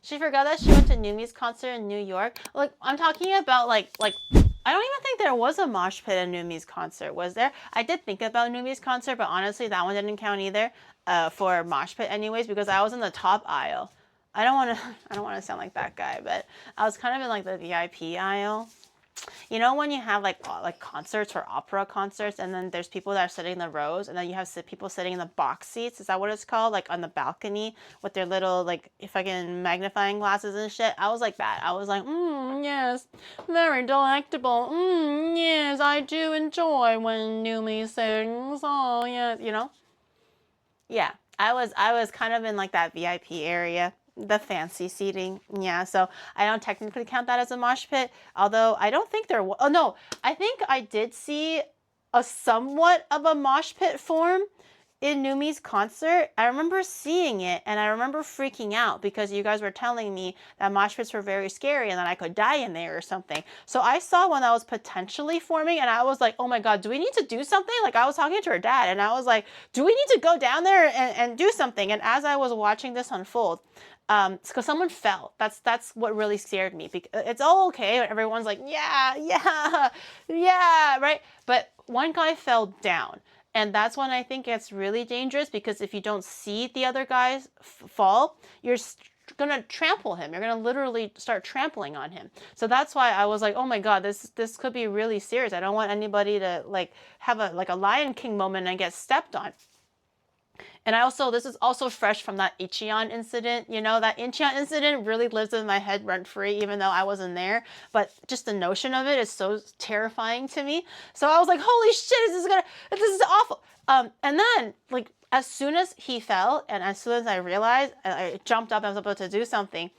She forgot that she went to Numi's concert in New York. Like, I'm talking about like I don't even think there was a mosh pit at Numi's concert, was there? I did think about Numi's concert, but honestly, that one didn't count either for mosh pit anyways, because I was in the top aisle. I don't want to sound like that guy, but I was kind of in like the VIP aisle. You know when you have like concerts or opera concerts, and then there's people that are sitting in the rows, and then you have people sitting in the box seats. Is that what it's called? Like on the balcony with their little like fucking magnifying glasses and shit. I was like that. I was like, yes, very delectable. Yes, I do enjoy when Numi sings. Oh yes, you know. Yeah, I was kind of in like that VIP area. The fancy seating, yeah, so I don't technically count that as a mosh pit, although I don't think there was. Oh no, I think I did see a somewhat of a mosh pit form in Numi's concert. I remember seeing it, and I remember freaking out because you guys were telling me that mosh pits were very scary and that I could die in there or something. So I saw one that was potentially forming, and I was like, oh my god, do we need to do something? Like, I was talking to her dad, and I was like, do we need to go down there and do something? And as I was watching this unfold, because someone fell. That's what really scared me. It's all okay. Everyone's like, yeah, right? But one guy fell down. And that's when I think it's really dangerous, because if you don't see the other guys fall, you're going to trample him. You're going to literally start trampling on him. So that's why I was like, oh my god, this could be really serious. I don't want anybody to like have a Lion King moment and get stepped on. And this is also fresh from that Ichion incident. You know, that Ichion incident really lives in my head rent-free, even though I wasn't there. But just the notion of it is so terrifying to me. So I was like, holy shit, this is awful. And then, like, as soon as he fell, and as soon as I realized, I jumped up and I was about to do something,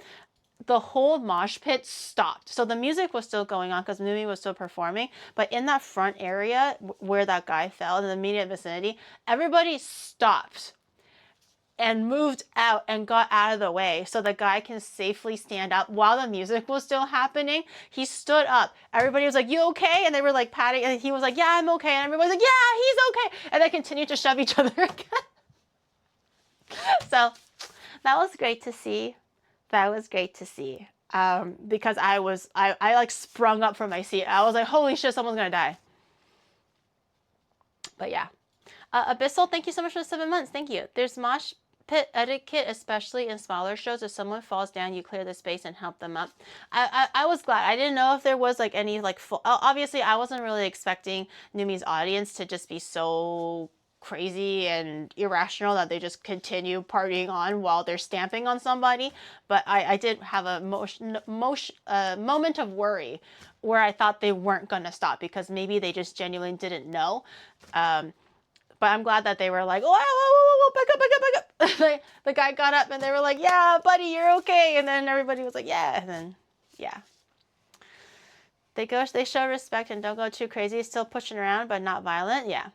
the whole mosh pit stopped. So the music was still going on because Numi was still performing, but in that front area where that guy fell, in the immediate vicinity, everybody stopped and moved out and got out of the way so the guy can safely stand up while the music was still happening. He stood up. Everybody was like, you okay? And they were like patting, and he was like, yeah, I'm okay. And everybody was like, yeah, he's okay. And they continued to shove each other again. So that was great to see. That was great to see. Because I like sprung up from my seat. I was like, holy shit, someone's gonna die. But yeah. Abyssal, thank you so much for the 7 months. Thank you. There's mosh pit etiquette, especially in smaller shows. If someone falls down, you clear the space and help them up. I was glad. I didn't know if there was like any like full. Obviously, I wasn't really expecting Numi's audience to just be so crazy and irrational that they just continue partying on while they're stamping on somebody. But I did have a moment of worry where I thought they weren't going to stop, because maybe they just genuinely didn't know. But I'm glad that they were like, whoa, back up. The guy got up and they were like, yeah, buddy, you're okay. And then everybody was like, yeah. And then, yeah. They show respect and don't go too crazy. Still pushing around, but not violent. Yeah.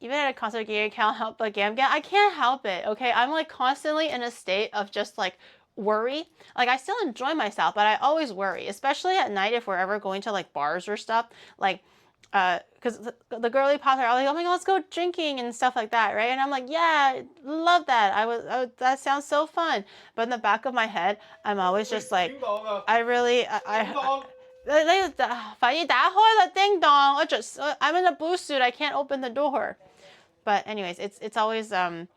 Even at a concert, Giri can't help but gam. I can't help it, okay? I'm like constantly in a state of just like worry. Like, I still enjoy myself, but I always worry, especially at night if we're ever going to like bars or stuff. Like, because the girly pops are like, oh my god, let's go drinking and stuff like that, right? And I'm like, yeah, love that. That sounds so fun. But in the back of my head, I'm always just like, I'm in a blue suit. I can't open the door. But anyways, it's always I'm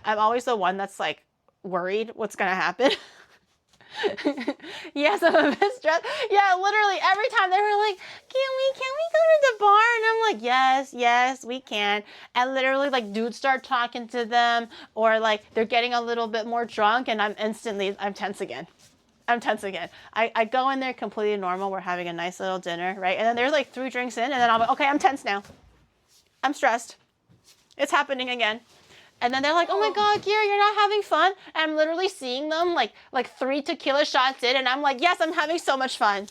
always the one that's like worried what's gonna happen. Yes, I'm a bit stressed. Yeah, literally every time they were like, can we go to the bar? And I'm like, yes, we can. And literally like dudes start talking to them, or like they're getting a little bit more drunk, and I'm tense again. I go in there completely normal. We're having a nice little dinner, right? And then there's like 3 drinks in, and then I'm like, okay, I'm tense now. I'm stressed. It's happening again. And then they're like, oh my god, Giri, you're not having fun? And I'm literally seeing them like 3 tequila shots in, and I'm like, yes, I'm having so much fun.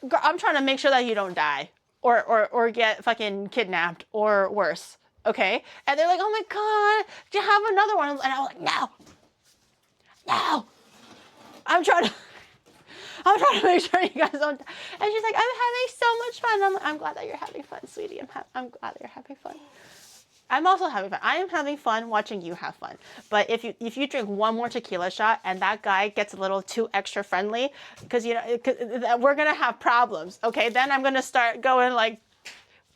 Girl, I'm trying to make sure that you don't die or get fucking kidnapped or worse, okay? And they're like, oh my god, do you have another one? And I'm like, no. I'm trying to make sure you guys don't. And she's like, I'm having so much fun. I'm glad that you're having fun, sweetie. I'm glad that you're having fun. I'm also having fun. I am having fun watching you have fun. But if you drink one more tequila shot and that guy gets a little too extra friendly, because we're gonna have problems. Okay, then I'm gonna start going like,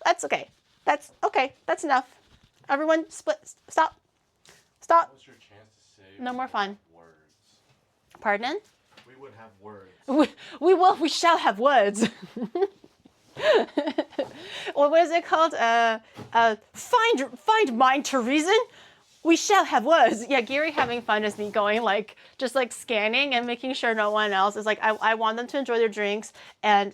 that's okay. That's okay. That's enough. Everyone, split. Stop. Stop. What's your chance to say No more fun. Words. Pardon? We would have words. We will. We shall have words. What is it called? Find mind to reason. We shall have words. Yeah, Giri having fun is me going like, just like scanning and making sure no one else is like, I want them to enjoy their drinks and,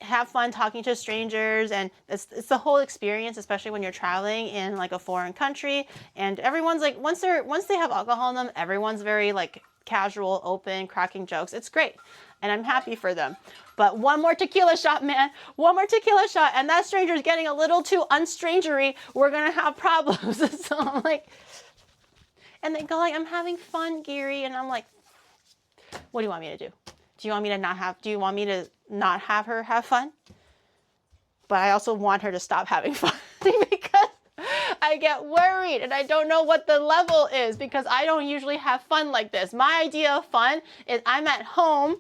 have fun talking to strangers. And it's the whole experience, especially when you're traveling in like a foreign country. And everyone's like, once they have alcohol in them, everyone's very like casual, open, cracking jokes. It's great. And I'm happy for them. But one more tequila shot, man. One more tequila shot. And that stranger's getting a little too unstrangery. We're going to have problems. So I'm like, and they go like, I'm having fun, Giri. And I'm like, what do you want me to do? Do you want me to not have her have fun? But I also want her to stop having fun because I get worried and I don't know what the level is because I don't usually have fun like this. My idea of fun is I'm at home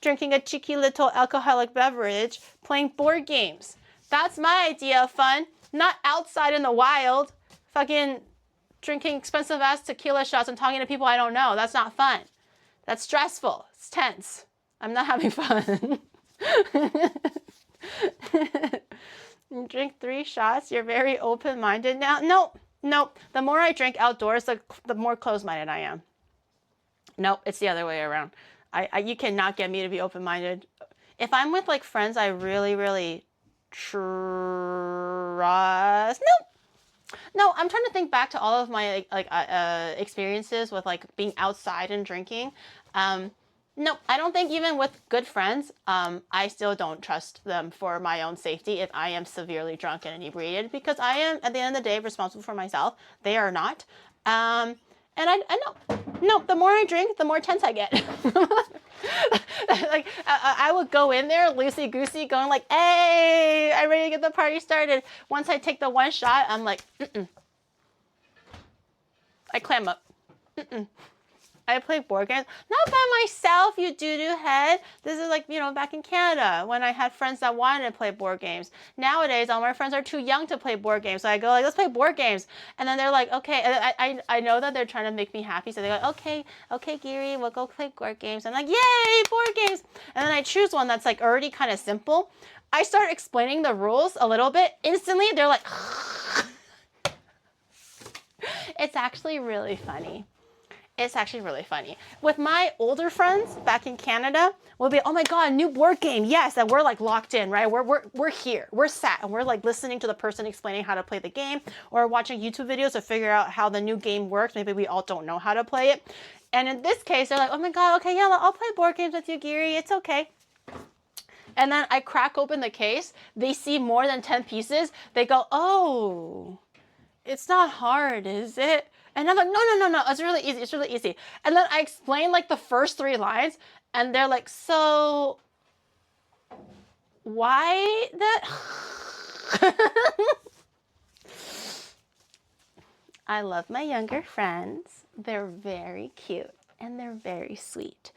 drinking a cheeky little alcoholic beverage, playing board games. That's my idea of fun, not outside in the wild, fucking drinking expensive ass tequila shots and talking to people I don't know. That's not fun. That's stressful. It's tense. I'm not having fun. You drink 3 shots, you're very open-minded now. Nope. The more I drink outdoors, the more closed-minded I am. Nope, it's the other way around. You cannot get me to be open-minded. If I'm with like friends I really, really trust. No, I'm trying to think back to all of my experiences with like being outside and drinking. No, I don't think even with good friends, I still don't trust them for my own safety if I am severely drunk and inebriated because I am at the end of the day responsible for myself. They are not. And I know, the more I drink, the more tense I get. Like I would go in there loosey-goosey going like, hey, I'm ready to get the party started. Once I take the one shot, I'm like, I clam up. I play board games, not by myself, you doo-doo head. This is like, back in Canada when I had friends that wanted to play board games. Nowadays, all my friends are too young to play board games. So I go like, let's play board games. And then they're like, okay. I know that they're trying to make me happy. So they go, okay, Giri, we'll go play board games. I'm like, yay, board games. And then I choose one that's like already kind of simple. I start explaining the rules a little bit. Instantly, they're like, it's actually really funny. It's actually really funny. With my older friends back in Canada, we'll be, oh my God, new board game, yes. And we're like locked in, right? We're here, we're sat, and we're like listening to the person explaining how to play the game or watching YouTube videos to figure out how the new game works. Maybe we all don't know how to play it. And in this case, they're like, oh my God, okay, yeah, I'll play board games with you, Giri, it's okay. And then I crack open the case. They see more than 10 pieces. They go, oh, it's not hard, is it? And I'm like, no, it's really easy. And then I explain like the first 3 lines and they're like, so why that? I love my younger friends. They're very cute and they're very sweet.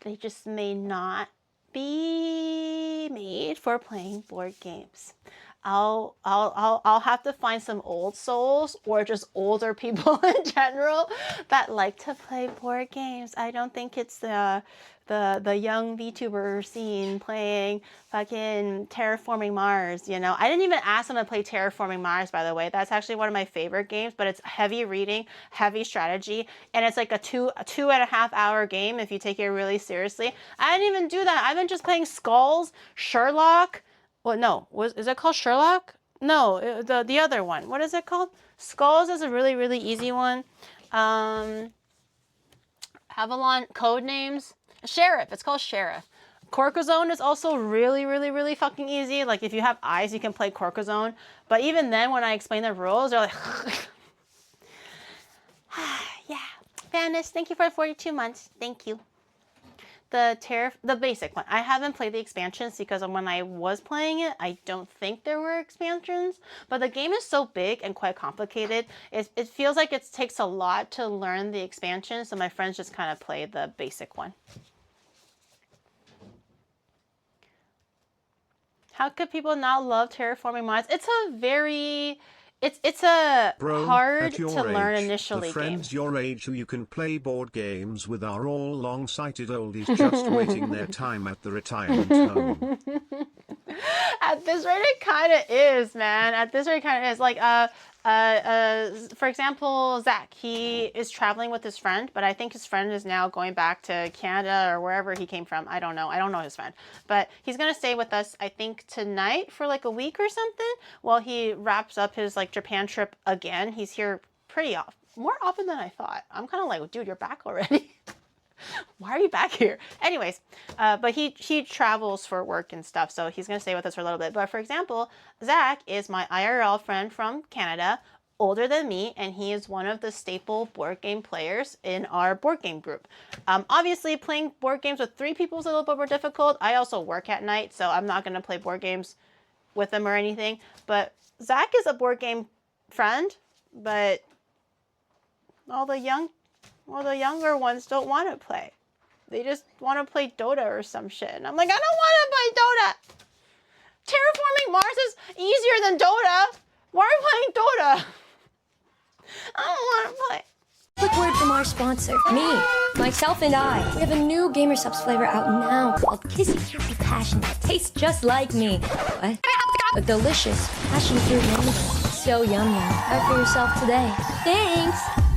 They just may not be made for playing board games. I'll have to find some old souls or just older people in general that like to play board games. I don't think it's the young VTuber scene playing fucking Terraforming Mars, I didn't even ask them to play Terraforming Mars, by the way. That's actually one of my favorite games, but it's heavy reading, heavy strategy, and it's like a 2.5 hour game if you take it really seriously. I didn't even do that. I've been just playing Skulls, Sherlock. Well, no, is it called Sherlock? No, the other one. What is it called? Skulls is a really, really easy one. Avalon Codenames. Sheriff. It's called Sheriff. Corcozone is also really, really, really fucking easy. Like if you have eyes, you can play Corcozone. But even then, when I explain the rules, they're like, yeah. Vanis, thank you for 42 months. Thank you. The basic one. I haven't played the expansions because when I was playing it, I don't think there were expansions. But the game is so big and quite complicated. It feels like it takes a lot to learn the expansion. So my friends just kind of play the basic one. How could people not love terraforming mods? It's a very... It's a hard to learn initially the friends game. your age who you can play board games with are all long-sighted oldies just waiting their time at the retirement home. At this rate, it kind of is, man. At this rate, it kind of is. Like, for example, Zach, he is traveling with his friend, but I think his friend is now going back to Canada or wherever he came from. I don't know. I don't know his friend. But he's going to stay with us, I think, tonight for like a week or something while he wraps up his like Japan trip again. He's here pretty often, more often than I thought. I'm kind of like, dude, you're back already. Why are you back here? Anyways, but he travels for work and stuff, so he's going to stay with us for a little bit. But for example, Zach is my IRL friend from Canada, older than me, and he is one of the staple board game players in our board game group. Obviously, playing board games with 3 people is a little bit more difficult. I also work at night, so I'm not going to play board games with him or anything. But Zach is a board game friend, but all the younger ones don't want to play. They just want to play Dota or some shit. And I'm like, I don't want to play Dota. Terraforming Mars is easier than Dota. Why are you playing Dota? I don't want to play. Quick word from our sponsor, me, myself and I. We have a new Gamer Subs flavor out now called Kissy Kissy Passion that tastes just like me. What? A delicious passion fruit mango. So yum yum. Try for yourself today. Thanks.